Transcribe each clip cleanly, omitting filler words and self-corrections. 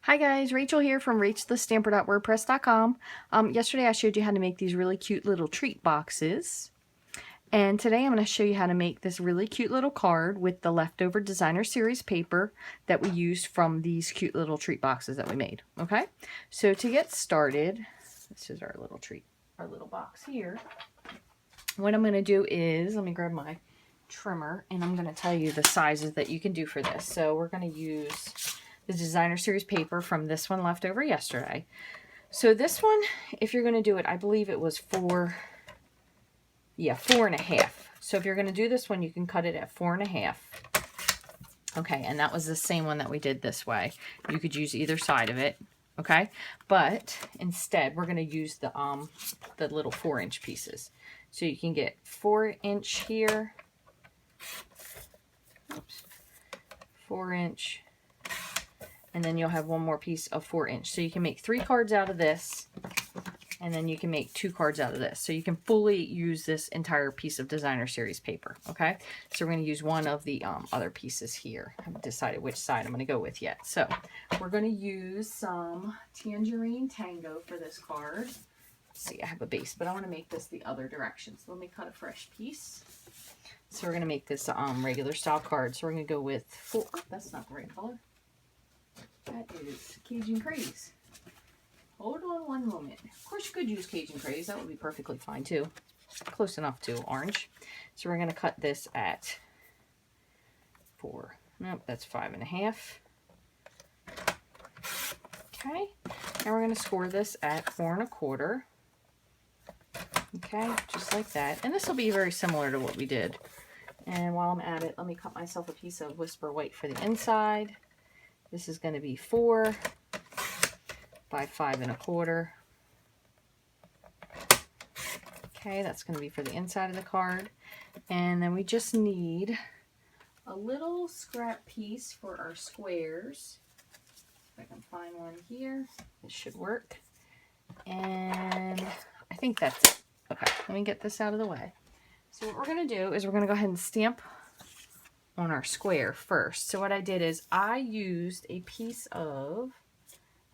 Hi guys, Rachel here from Rachthestamper.wordpress.com. Yesterday I showed you how to make these really cute little treat boxes. And today I'm going to show you how to make this really cute little card with the leftover designer series paper that we used from these cute little treat boxes that we made. Okay, so to get started, this is our little box here. What I'm going to do is, let me grab my trimmer and I'm going to tell you the sizes that you can do for this. So we're going to use the designer series paper from this one left over yesterday. So this one, if you're going to do it, I believe it was 4.5. So if you're going to do this one, you can cut it at 4.5. Okay, and that was the same one that we did this way. You could use either side of it. Okay, but instead we're going to use the little 4-inch pieces. So you can get 4-inch here. Oops. 4-inch. And then you'll have one more piece of 4-inch. So you can make 3 cards out of this, and then you can make 2 cards out of this. So you can fully use this entire piece of designer series paper, okay? So we're going to use one of the other pieces here. I haven't decided which side I'm going to go with yet. So we're going to use some Tangerine Tango for this card. Let's see, I have a base, but I want to make this the other direction. So let me cut a fresh piece. So we're going to make this regular style card. So we're going to go with 4. Oh, that's not the right color. That is Cajun Craze. Hold on one moment. Of course, you could use Cajun Craze. That would be perfectly fine too. Close enough to orange. So we're going to cut this at 4. Nope, that's 5.5. Okay. And we're going to score this at 4.25. Okay, just like that. And this will be very similar to what we did. And while I'm at it, let me cut myself a piece of Whisper White for the inside. This is going to be 4 by 5.25. Okay, that's going to be for the inside of the card. And then we just need a little scrap piece for our squares. If I can find one here, this should work. And I think that's it. Okay, let me get this out of the way. So what we're going to do is we're going to go ahead and stamp on our square first. So what I did is I used a piece of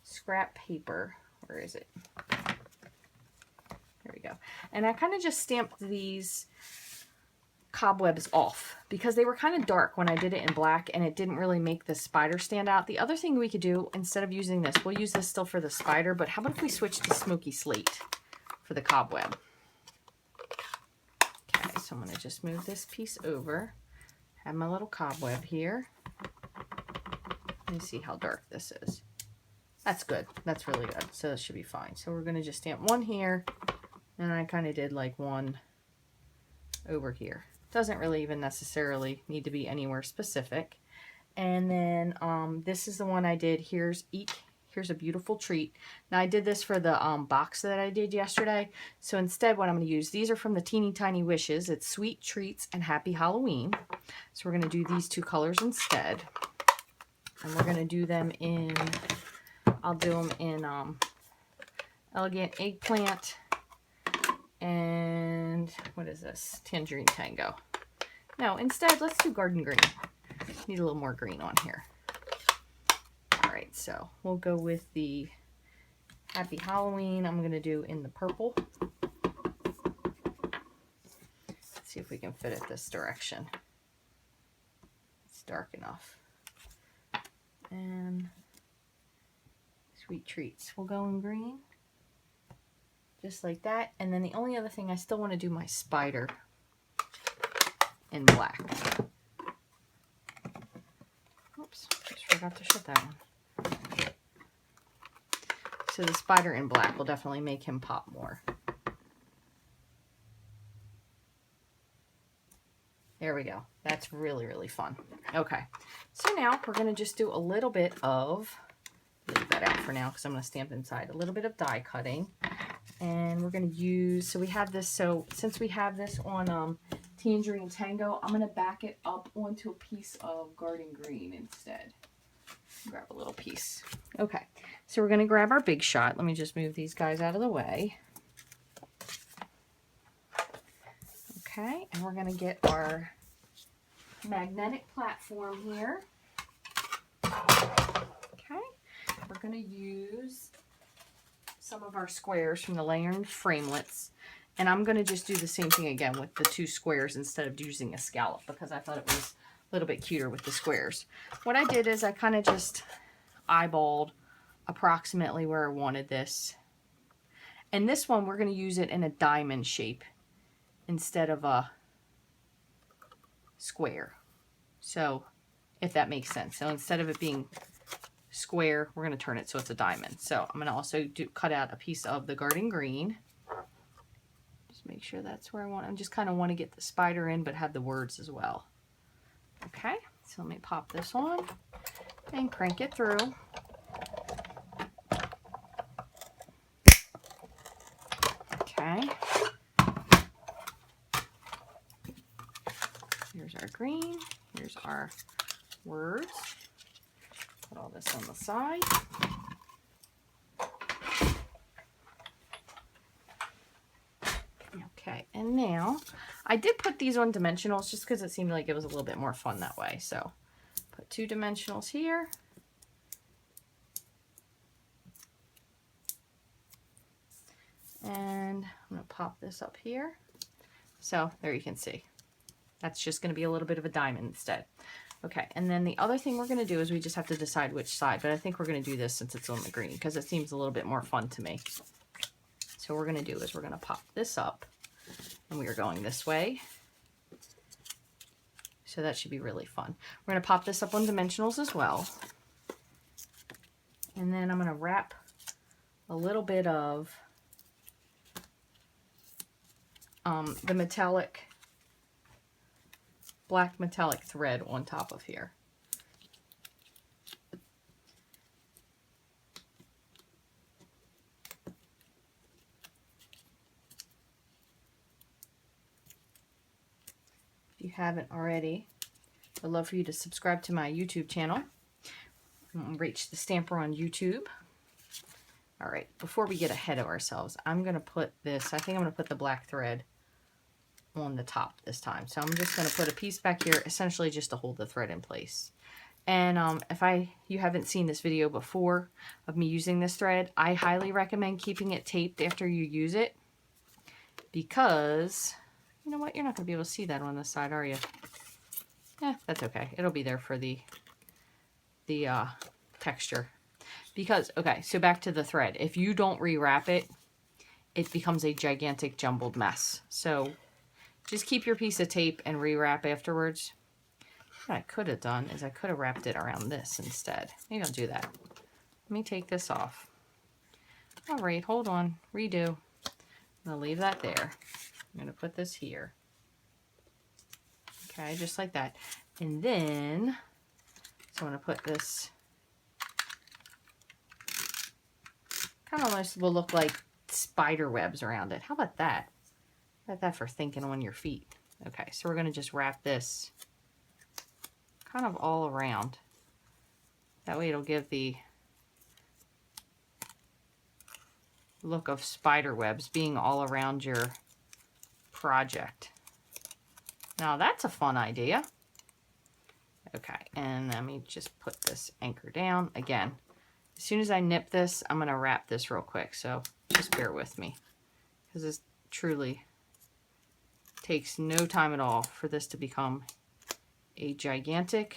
scrap paper. Where is it? There we go. And I kind of just stamped these cobwebs off because they were kind of dark when I did it in black and it didn't really make the spider stand out. The other thing we could do, instead of using this, we'll use this still for the spider, but how about if we switch to smoky slate for the cobweb? Okay, so I'm going to just move this piece over. Have my little cobweb here. Let me see how dark this is. That's good. That's really good. So this should be fine. So we're going to just stamp one here. And I kind of did like one over here. Doesn't really even necessarily need to be anywhere specific. And then this is the one I did. Here's a beautiful treat. Now I did this for the box that I did yesterday. So instead what I'm going to use, these are from the Teeny Tiny Wishes. It's Sweet Treats and Happy Halloween. So we're going to do these 2 colors instead. And we're going to do them in, I'll do them in Elegant Eggplant and what is this? Tangerine Tango. No, instead let's do Garden Green. Need a little more green on here. Alright, so we'll go with the Happy Halloween. I'm going to do in the purple. Let's see if we can fit it this direction. It's dark enough. And Sweet Treats will go in green. Just like that. And then the only other thing, I still want to do my spider in black. Oops, just forgot to shut that one. So the spider in black will definitely make him pop more. There we go. That's really, really fun. Okay, so now we're going to just do a little bit of, leave that out for now because I'm going to stamp inside, a little bit of die cutting. And we're going to use, so we have this, so since we have this on Tangerine Tango, I'm going to back it up onto a piece of Garden Green instead. Grab a little piece. Okay, so we're going to grab our big shot. Let me just move these guys out of the way. Okay, and we're going to get our magnetic platform here. Okay, we're going to use some of our squares from the Lantern Framelits. And I'm going to just do the same thing again with the 2 squares instead of using a scallop because I thought it was a little bit cuter with the squares. What I did is I kind of just eyeballed approximately where I wanted this. And this one, we're going to use it in a diamond shape instead of a square. So, if that makes sense. So, instead of it being square, we're going to turn it so it's a diamond. So, I'm going to also cut out a piece of the garden green. Just make sure that's where I want. I just kind of want to get the spider in, but have the words as well. Okay, so let me pop this on and crank it through. Okay. Here's our green. Here's our words. Put all this on the side. Okay, and now I did put these on dimensionals just because it seemed like it was a little bit more fun that way. So put 2 dimensionals here. And I'm going to pop this up here. So there you can see. That's just going to be a little bit of a diamond instead. Okay, and then the other thing we're going to do is we just have to decide which side. But I think we're going to do this since it's on the green because it seems a little bit more fun to me. So what we're going to do is we're going to pop this up. And we are going this way. So that should be really fun. We're going to pop this up on dimensionals as well. And then I'm going to wrap a little bit of the metallic, black metallic thread on top of here. If you haven't already, I'd love for you to subscribe to my YouTube channel. Rachthestamper on YouTube. All right, before we get ahead of ourselves, I'm going to put this, I think I'm going to put the black thread on the top this time. So I'm just going to put a piece back here, essentially just to hold the thread in place. And if you haven't seen this video before of me using this thread, I highly recommend keeping it taped after you use it. Because, you know what, you're not going to be able to see that on this side, are you? Yeah, that's okay. It'll be there for the texture. Because, okay, so back to the thread. If you don't rewrap it, it becomes a gigantic jumbled mess. So just keep your piece of tape and rewrap afterwards. What I could have done is I could have wrapped it around this instead. Maybe I'll do that. Let me take this off. All right, hold on. Redo. I'm going to leave that there. I'm going to put this here. Okay, just like that. And then, so I'm going to put this, kind of almost will look like spider webs around it. How about that? How about that for thinking on your feet? Okay, so we're going to just wrap this kind of all around. That way it'll give the look of spider webs being all around your project. Now that's a fun idea. Okay, and let me just put this anchor down. Again, as soon as I nip this, I'm going to wrap this real quick, so just bear with me. Because this truly takes no time at all for this to become a gigantic,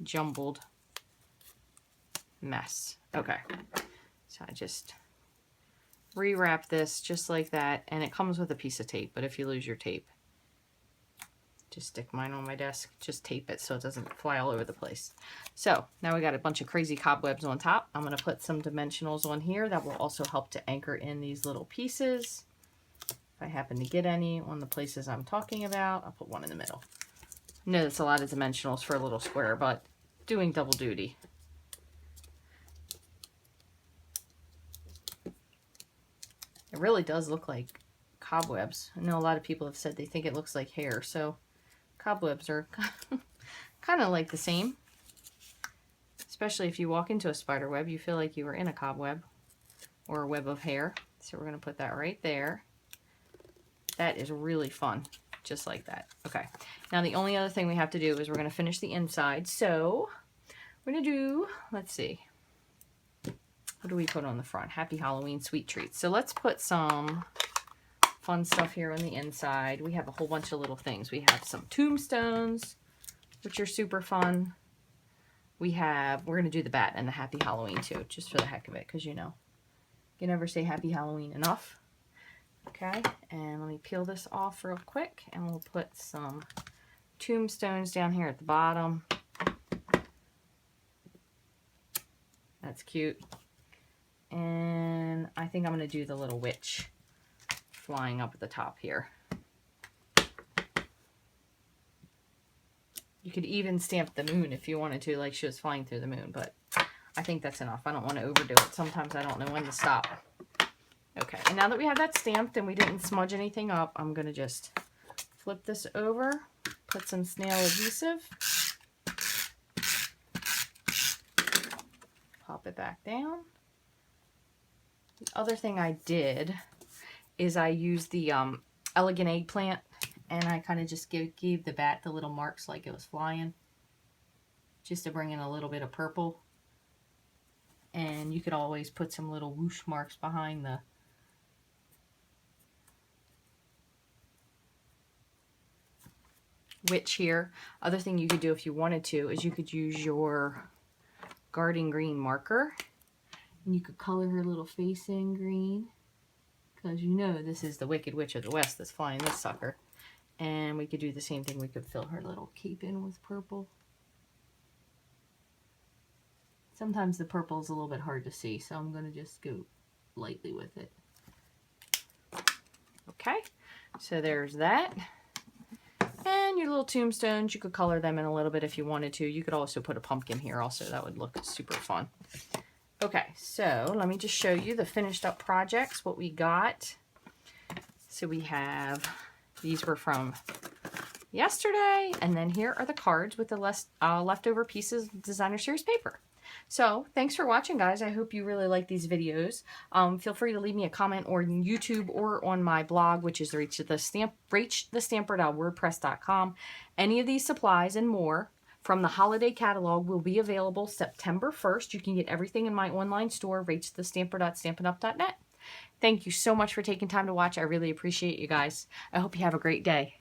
jumbled mess. Okay, so I just rewrap this just like that, and it comes with a piece of tape, but if you lose your tape, just stick mine on my desk, just tape it so it doesn't fly all over the place. So now we got a bunch of crazy cobwebs on top. I'm going to put some dimensionals on here that will also help to anchor in these little pieces. If I happen to get any on the places I'm talking about, I'll put one in the middle. I know that's a lot of dimensionals for a little square, but doing double duty. It really does look like cobwebs. I know a lot of people have said they think it looks like hair, so cobwebs are kind of like the same. Especially if you walk into a spider web, you feel like you were in a cobweb or a web of hair. So we're going to put that right there. That is really fun, just like that. Okay, now the only other thing we have to do is we're going to finish the inside. So we're going to do, let's see. What do we put on the front? Happy Halloween sweet treats. So let's put some fun stuff here on the inside. We have a whole bunch of little things. We have some tombstones, which are super fun. We're going to do the bat and the Happy Halloween too, just for the heck of it, because you know, you can never say Happy Halloween enough. Okay, and let me peel this off real quick, and we'll put some tombstones down here at the bottom. That's cute. And I think I'm going to do the little witch flying up at the top here. You could even stamp the moon if you wanted to, like she was flying through the moon, but I think that's enough. I don't want to overdo it. Sometimes I don't know when to stop. Okay, and now that we have that stamped and we didn't smudge anything up, I'm going to just flip this over, put some snail adhesive, pop it back down. The other thing I did is I used the elegant eggplant, and I kind of just gave the bat the little marks like it was flying, just to bring in a little bit of purple. And you could always put some little whoosh marks behind the witch here. Other thing you could do if you wanted to is you could use your garden green marker, and you could color her little face in green, because you know this is the Wicked Witch of the West that's flying this sucker. And we could do the same thing. We could fill her little cape in with purple. Sometimes the purple is a little bit hard to see, so I'm going to just go lightly with it. Okay, so there's that. And your little tombstones, you could color them in a little bit if you wanted to. You could also put a pumpkin here also. That would look super fun. Okay, so let me just show you the finished up projects, what we got. So we have, these were from yesterday, and then here are the cards with the leftover pieces of Designer Series paper. So thanks for watching, guys. I hope you really like these videos. Feel free to leave me a comment on YouTube or on my blog, which is rachthestamper.wordpress.com. Any of these supplies and more from the holiday catalog will be available September 1st. You can get everything in my online store, rachthestamper.stampinup.net. Thank you so much for taking time to watch. I really appreciate you guys. I hope you have a great day.